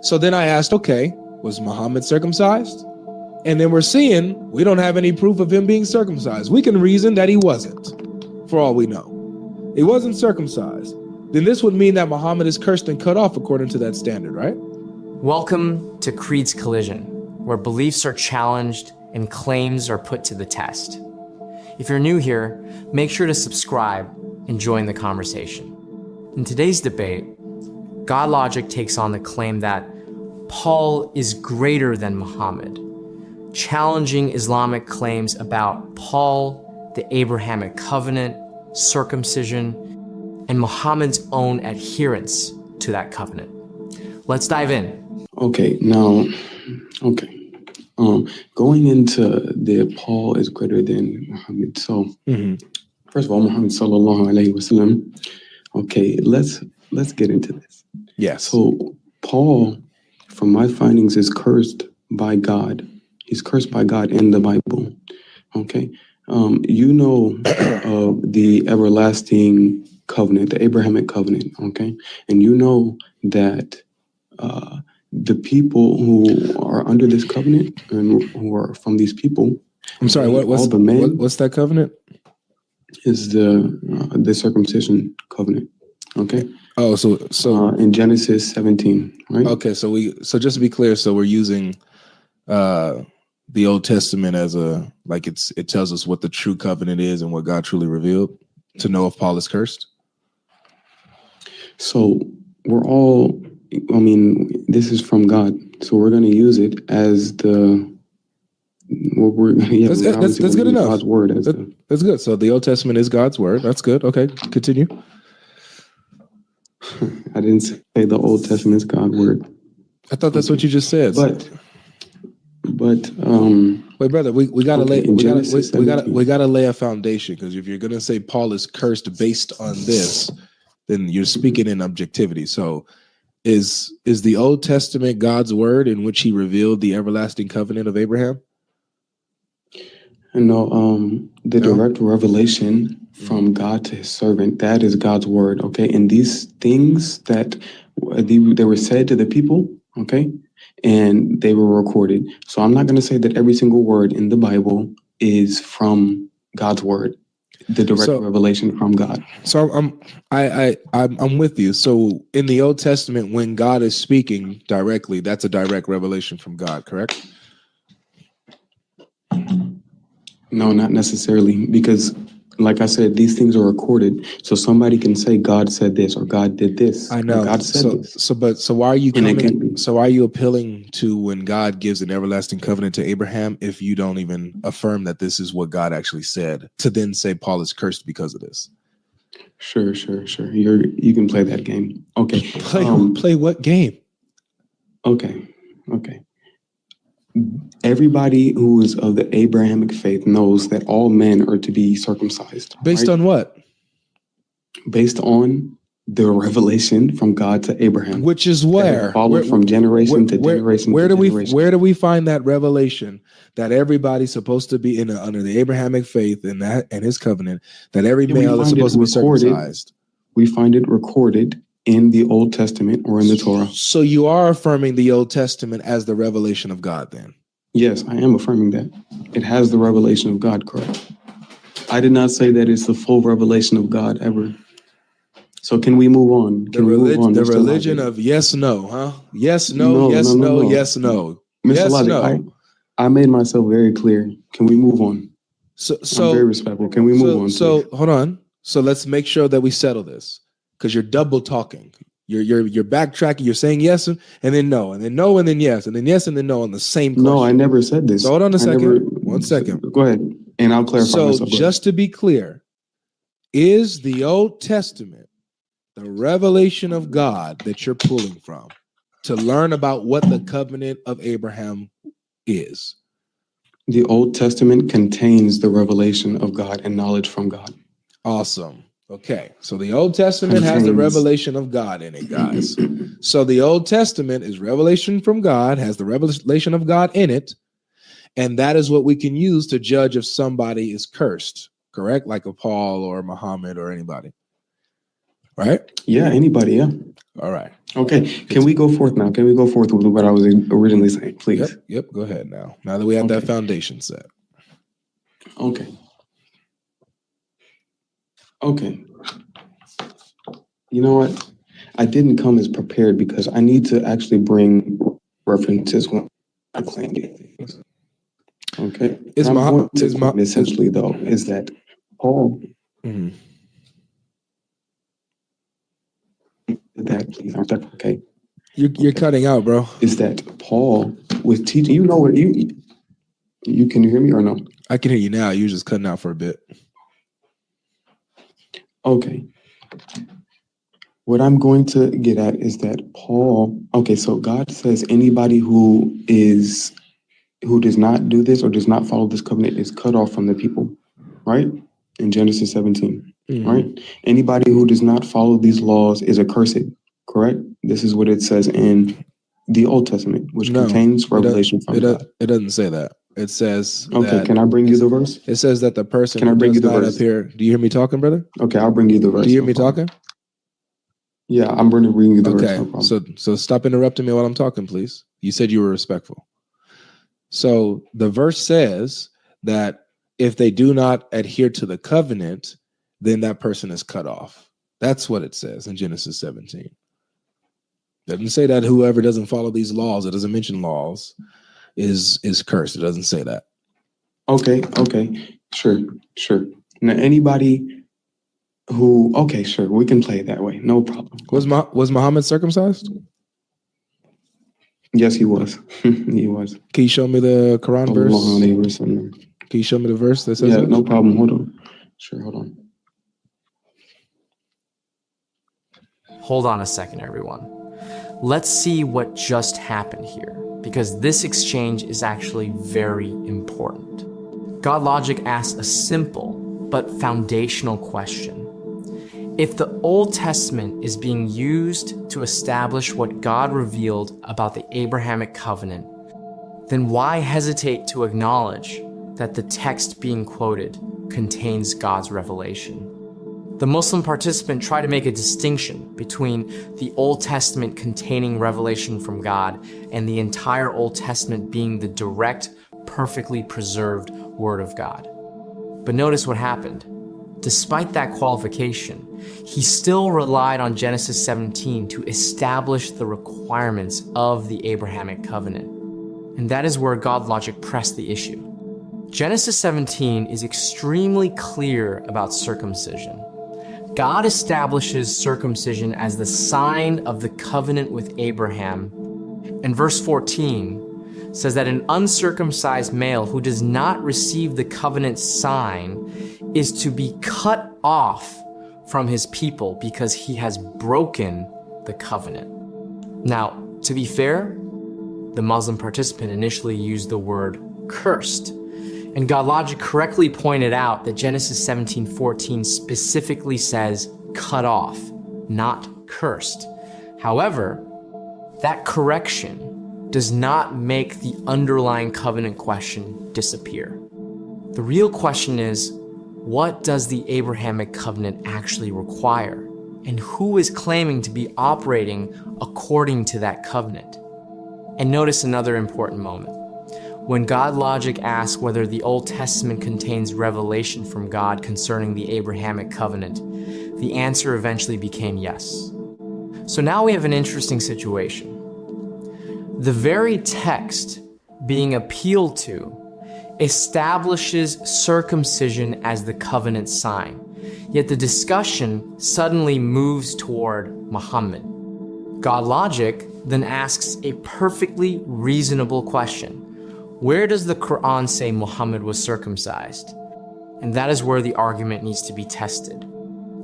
So then I asked, okay, was Muhammad circumcised? And then we're seeing we don't have any proof of him being circumcised. We can reason that he wasn't, for all we know. He wasn't circumcised. Then this would mean that Muhammad is cursed and cut off according to that standard, right? Welcome to Creed's Collision, where beliefs are challenged and claims are put to the test. If you're new here, make sure to subscribe and join the conversation. In today's debate, Godlogic takes on the claim that Paul is greater than Muhammad, challenging Islamic claims about Paul, the Abrahamic covenant, circumcision, and Muhammad's own adherence to that covenant. Let's dive in. Okay, now, going into the Paul is greater than Muhammad. So, first of all, Muhammad sallallahu alaihi wasallam. Okay, let's get into this. Yes. So Paul, from my findings, is cursed by God. He's cursed by God in the Bible. Okay. You know of the everlasting covenant, the Abrahamic covenant. Okay. And you know that the people who are under this covenant and who are from these people. I'm sorry, what's that covenant? Is the circumcision covenant. Okay. Oh, so in Genesis 17, right? Okay, so just to be clear, so we're using the Old Testament as it tells us what the true covenant is and what God truly revealed to know if Paul is cursed. So we're all, this is from God, so we're going to use it as that's good enough. God's word that's good. So the Old Testament is God's word. That's good. Okay, continue. I didn't say the Old Testament is God's word. I thought that's what you just said. But wait, brother, we gotta lay a foundation, because if you're gonna say Paul is cursed based on this, then you're speaking in objectivity. So is the Old Testament God's word in which he revealed the everlasting covenant of Abraham? No, the direct revelation from God to his servant, that is God's word, okay? And these things that they were said to the people, okay? And they were recorded. So I'm not going to say that every single word in the Bible is from God's word, the direct revelation from God. So I'm with you. So in the Old Testament, when God is speaking directly, that's a direct revelation from God, correct? No, not necessarily, because like I said, these things are recorded, so somebody can say God said this or God did this. I know. God said this. So why are you coming? So why are you appealing to when God gives an everlasting covenant to Abraham if you don't even affirm that this is what God actually said, to then say Paul is cursed because of this? Sure. You can play that game. Okay. Play what game? Okay. Everybody who is of the Abrahamic faith knows that all men are to be circumcised. Based on what? Based on the revelation from God to Abraham, which is where followed from generation to generation. Where do we find that revelation that everybody's supposed to be under the Abrahamic faith and his covenant, that every male is supposed to be circumcised? We find it recorded in the Old Testament or in the Torah. So you are affirming the Old Testament as the revelation of God then? Yes, I am affirming that. It has the revelation of God, correct. I did not say that it's the full revelation of God ever. So can we move on? The religion of yes, no, huh? Yes, no, yes, no, yes, no. Mr. Logic, I made myself very clear. Can we move on? So I'm very respectful. Can we move on? So hold on. So let's make sure that we settle this, because you're double talking. You're backtracking. You're saying yes and then no, and then no, and then yes, and then yes, and then no on the same question. No, I never said this. So hold on a second. 1 second. Go ahead, and I'll clarify myself. So just to be clear, is the Old Testament the revelation of God that you're pulling from to learn about what the covenant of Abraham is? The Old Testament contains the revelation of God and knowledge from God. Awesome. Okay, so the Old Testament has the revelation of God in it, guys. So the Old Testament is revelation from God, has the revelation of God in it, and that is what we can use to judge if somebody is cursed, correct? Like a Paul or Muhammad or anybody. right? Yeah, anybody, yeah. All right. Okay, can we go forth now? Can we go forth with what I was originally saying, please? Yep. Go ahead now. Now that we have that Okay. foundation set. Okay. Okay. You know what? I didn't come as prepared because I need to actually bring references when I claim these things. Okay. Essentially, though, is that Paul. Mhm. That please, okay. You're cutting out, bro. Is that Paul was teaching? You know what you can hear me or no? I can hear you now. You're just cutting out for a bit. Okay. What I'm going to get at is that Paul. Okay, so God says anybody who does not do this or does not follow this covenant is cut off from the people, right? In Genesis 17. Right? Anybody who does not follow these laws is accursed, correct? This is what it says in the Old Testament, which contains revelation from God. It doesn't say that. It says okay, can I bring you the verse? It says that the person can I bring you the verse? Appear. Do you hear me talking, brother? Okay, I'll bring you the verse. Do you hear me talking? Yeah, I'm going to bring you the verse. No problem. So stop interrupting me while I'm talking, please. You said you were respectful. So the verse says that if they do not adhere to the covenant, then that person is cut off. That's what it says in Genesis 17. It doesn't say that whoever doesn't follow these laws, it doesn't mention laws, is cursed. It doesn't say that. Okay. Sure. Now anybody who, okay, sure, we can play it that way. No problem. Was Muhammad circumcised? Yes, he was. He was. Can you show me the Quran verse? Can you show me the verse that says that? No problem. Hold on. Sure, hold on. Hold on a second, everyone. Let's see what just happened here, because this exchange is actually very important. Godlogic asks a simple but foundational question. If the Old Testament is being used to establish what God revealed about the Abrahamic covenant, then why hesitate to acknowledge that the text being quoted contains God's revelation? The Muslim participant tried to make a distinction between the Old Testament containing revelation from God and the entire Old Testament being the direct, perfectly preserved Word of God. But notice what happened. Despite that qualification, he still relied on Genesis 17 to establish the requirements of the Abrahamic covenant. And that is where Godlogic pressed the issue. Genesis 17 is extremely clear about circumcision. God establishes circumcision as the sign of the covenant with Abraham. And verse 14 says that an uncircumcised male who does not receive the covenant sign is to be cut off from his people because he has broken the covenant. Now, to be fair, the Muslim participant initially used the word cursed. And Godlogic correctly pointed out that Genesis 17:14 specifically says cut off, not cursed. However, that correction does not make the underlying covenant question disappear. The real question is, what does the Abrahamic covenant actually require? And who is claiming to be operating according to that covenant? And notice another important moment. When Godlogic asks whether the Old Testament contains revelation from God concerning the Abrahamic covenant, the answer eventually became yes. So now we have an interesting situation. The very text being appealed to establishes circumcision as the covenant sign, yet the discussion suddenly moves toward Muhammad. Godlogic then asks a perfectly reasonable question. Where does the Quran say Muhammad was circumcised? And that is where the argument needs to be tested.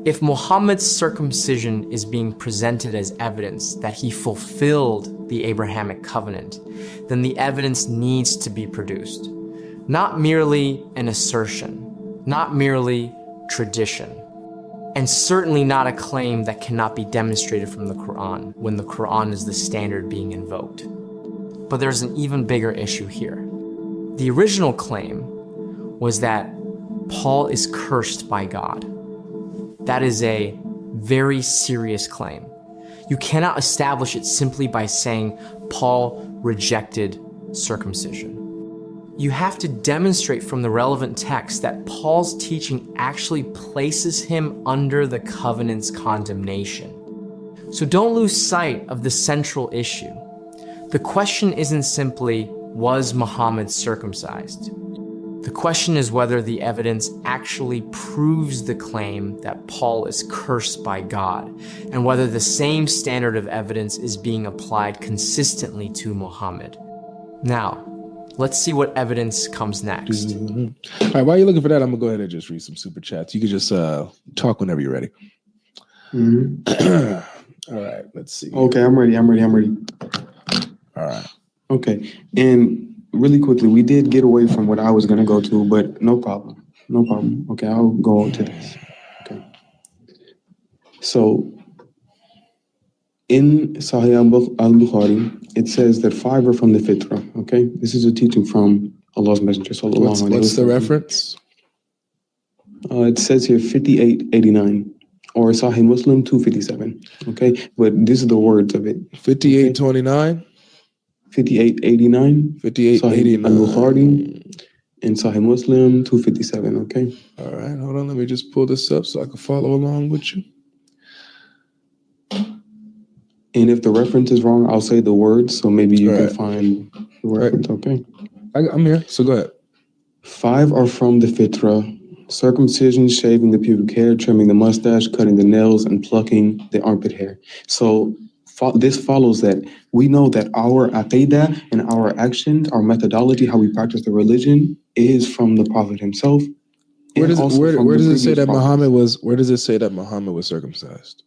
If Muhammad's circumcision is being presented as evidence that he fulfilled the Abrahamic covenant, then the evidence needs to be produced. Not merely an assertion, not merely tradition, and certainly not a claim that cannot be demonstrated from the Quran when the Quran is the standard being invoked. But there's an even bigger issue here. The original claim was that Paul is cursed by God. That is a very serious claim. You cannot establish it simply by saying Paul rejected circumcision. You have to demonstrate from the relevant text that Paul's teaching actually places him under the covenant's condemnation. So don't lose sight of the central issue. The question isn't simply, was Muhammad circumcised? The question is whether the evidence actually proves the claim that Paul is cursed by God, and whether the same standard of evidence is being applied consistently to Muhammad. Now, let's see what evidence comes next. All right, while you're looking for that, I'm going to go ahead and just read some super chats. You can just talk whenever you're ready. All right, let's see. Okay, I'm ready. All right. Okay, and really quickly, we did get away from what I was going to go to, but no problem. Okay, I'll go to this. Okay. So, in Sahih al-Bukhari, it says that 5 are from the Fitra, okay? This is a teaching from Allah's Messenger, sallallahu alaihi wasallam. What's the reference? It says here 5889, or Sahih Muslim 257, okay? But this is the words of it. 5829? 5889. 5889. Sahih al-Bukhari and Sahih Muslim 257, okay? All right, hold on. Let me just pull this up so I can follow along with you. And if the reference is wrong, I'll say the words, so maybe you can find the reference, okay? I'm here, so go ahead. 5 are from the Fitra: circumcision, shaving the pubic hair, trimming the mustache, cutting the nails, and plucking the armpit hair. So this follows that we know that our aqidah and our actions, our methodology, how we practice the religion, is from the Prophet himself. Where does it say that Muhammad was circumcised?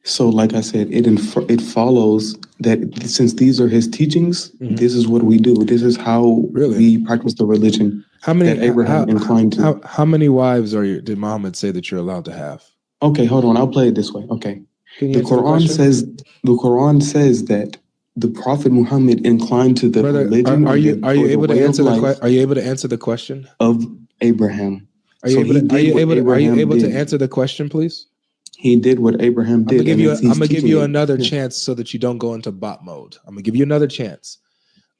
So, like I said, it follows that since these are his teachings, this is what we do. This is how we practice the religion. That Abraham inclined to. How many wives did Muhammad say that you're allowed to have? Okay, hold on. I'll play it this way. Okay, the Quran says that the Prophet Muhammad inclined to the religion. Are you able to answer the question? Are you able to answer the question of Abraham? Are you able to answer the question, please? He did what Abraham did. I'm gonna give you another chance so that you don't go into bot mode. I'm gonna give you another chance.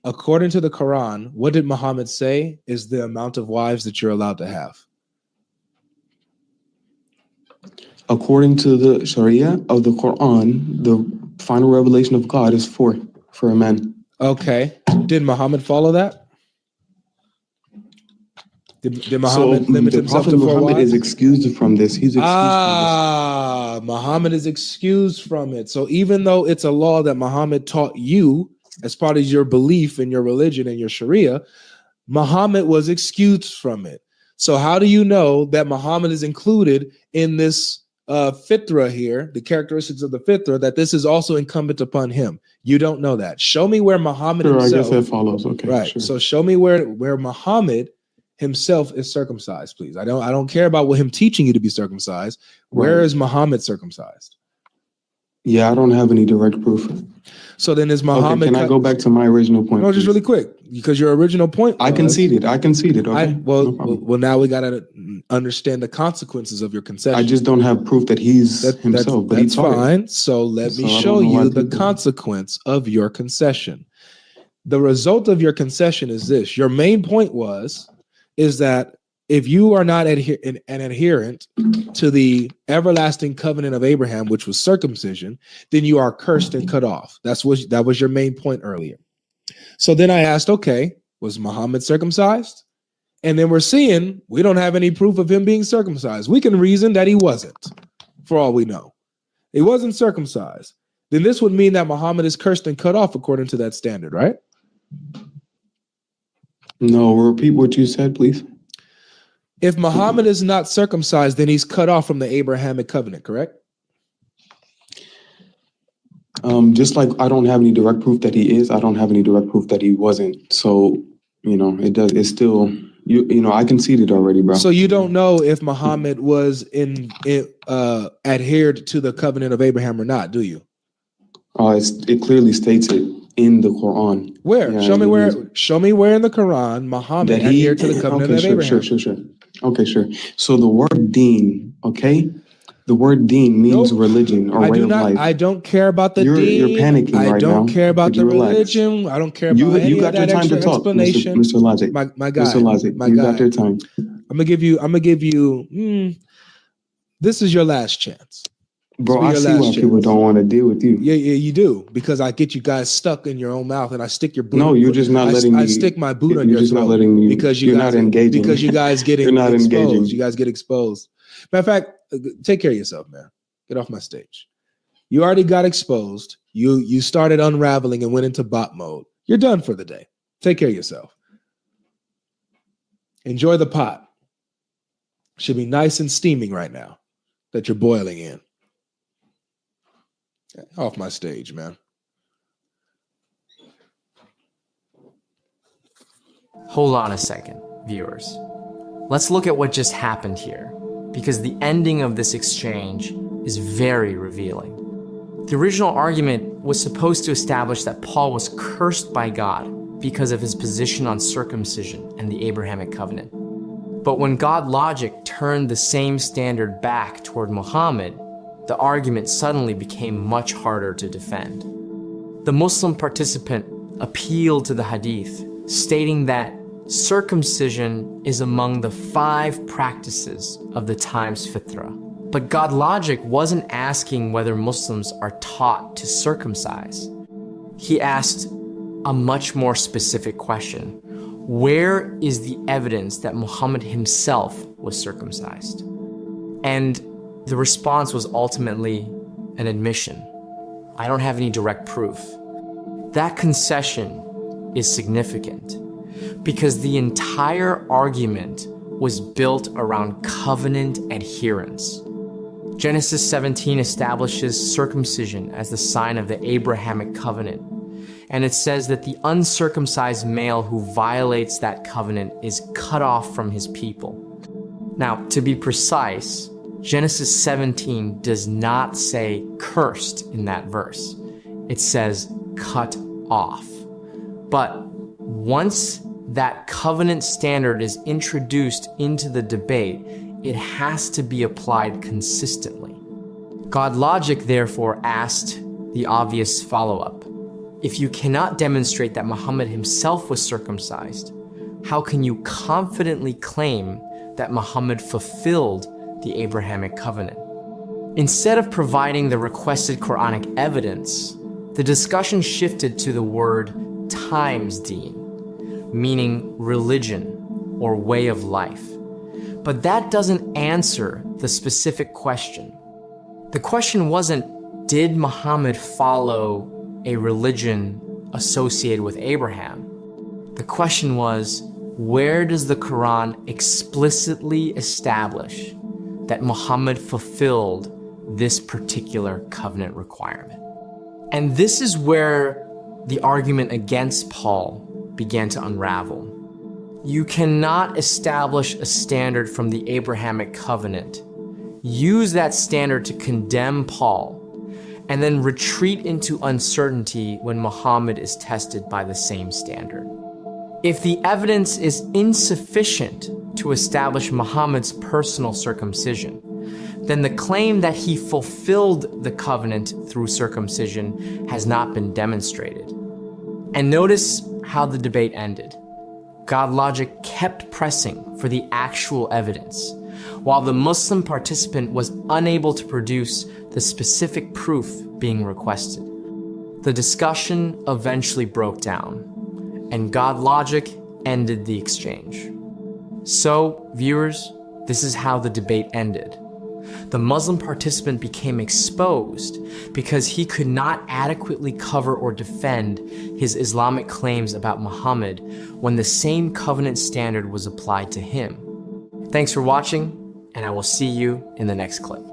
According to the Quran, what did Muhammad say is the amount of wives that you're allowed to have? According to the Sharia of the Quran, the final revelation of God is 4 for a man. Okay. Did Muhammad follow that? Did Muhammad limit himself to 4 Muhammad wives? is excused from this. He's excused from this. Muhammad is excused from it. So even though it's a law that Muhammad taught you as part of your belief in your religion and your Sharia, Muhammad was excused from it. So how do you know that Muhammad is included in this fitra here, the characteristics of the fitra, that this is also incumbent upon him? You don't know that. Show me where Muhammad himself. I guess that follows. Okay, right. Sure. So show me where Muhammad himself is circumcised, please. I don't care about him teaching you to be circumcised. Where is Muhammad circumcised? Yeah, I don't have any direct proof. So then is Muhammad... Okay, can I go back to my original point? No, just really quick, because your original point was... I conceded, okay? Well, now we got to understand the consequences of your concession. I just don't have proof that he's himself, but that's fine. So let me show you the consequence of your concession. The result of your concession is this. Your main point is that if you are not an adherent to the everlasting covenant of Abraham, which was circumcision, then you are cursed and cut off. That was your main point earlier. So then I asked, okay, was Muhammad circumcised? And then we're seeing we don't have any proof of him being circumcised. We can reason that he wasn't, for all we know. He wasn't circumcised. Then this would mean that Muhammad is cursed and cut off according to that standard, right? No, repeat what you said, please. If Muhammad is not circumcised, then he's cut off from the Abrahamic covenant, correct? Just like I don't have any direct proof that he is, I don't have any direct proof that he wasn't. So, it's still, I conceded already, bro. So you don't know if Muhammad was adhered to the covenant of Abraham or not, do you? It clearly states it in the Quran. Where? Yeah, show me where in the Quran Muhammad adhered to the covenant of Abraham. Sure. Okay, sure. So the word deen, okay? The word deen means religion or way of life. I don't care about the You're deen. panicking right now. I don't care about Could the you relax? religion. I don't care about any You of got your that time to extra talk, explanation. Mr. Logic. My guy. Mr. Logic, you got your time. I'm gonna give you. This is your last chance. Bro, I see why people don't want to deal with you. Yeah, you do, because I get you guys stuck in your own mouth, and I stick your boot. No, you're just not letting me. I stick my boot on You're your just throat not letting me. because you're guys, not engaging. Because you guys get you're not exposed. engaging. You guys get exposed. Matter of fact, take care of yourself, man. Get off my stage. You already got exposed. You started unraveling and went into bot mode. You're done for the day. Take care of yourself. Enjoy the pot. Should be nice and steaming right now that you're boiling in. Off my stage, man. Hold on a second, viewers. Let's look at what just happened here, because the ending of this exchange is very revealing. The original argument was supposed to establish that Paul was cursed by God because of his position on circumcision and the Abrahamic covenant. But when Godlogic turned the same standard back toward Muhammad, the argument suddenly became much harder to defend. The Muslim participant appealed to the Hadith, stating that circumcision is among the 5 practices of the time's fitrah. But Godlogic wasn't asking whether Muslims are taught to circumcise. He asked a much more specific question. Where is the evidence that Muhammad himself was circumcised? And the response was ultimately an admission. I don't have any direct proof. That concession is significant because the entire argument was built around covenant adherence. Genesis 17 establishes circumcision as the sign of the Abrahamic covenant, and it says that the uncircumcised male who violates that covenant is cut off from his people. Now, to be precise, Genesis 17 does not say cursed in that verse. It says cut off. But once that covenant standard is introduced into the debate, it has to be applied consistently. Godlogic therefore asked the obvious follow-up. If you cannot demonstrate that Muhammad himself was circumcised, how can you confidently claim that Muhammad fulfilled the Abrahamic covenant? Instead of providing the requested Quranic evidence, the discussion shifted to the word times deen, meaning religion or way of life. But that doesn't answer the specific question. The question wasn't, did Muhammad follow a religion associated with Abraham? The question was, where does the Quran explicitly establish that Muhammad fulfilled this particular covenant requirement? And this is where the argument against Paul began to unravel. You cannot establish a standard from the Abrahamic covenant, use that standard to condemn Paul, and then retreat into uncertainty when Muhammad is tested by the same standard. If the evidence is insufficient to establish Muhammad's personal circumcision, then the claim that he fulfilled the covenant through circumcision has not been demonstrated. And notice how the debate ended. Godlogic kept pressing for the actual evidence, while the Muslim participant was unable to produce the specific proof being requested. The discussion eventually broke down, and Godlogic ended the exchange. So, viewers, this is how the debate ended. The Muslim participant became exposed because he could not adequately cover or defend his Islamic claims about Muhammad when the same covenant standard was applied to him. Thanks for watching, and I will see you in the next clip.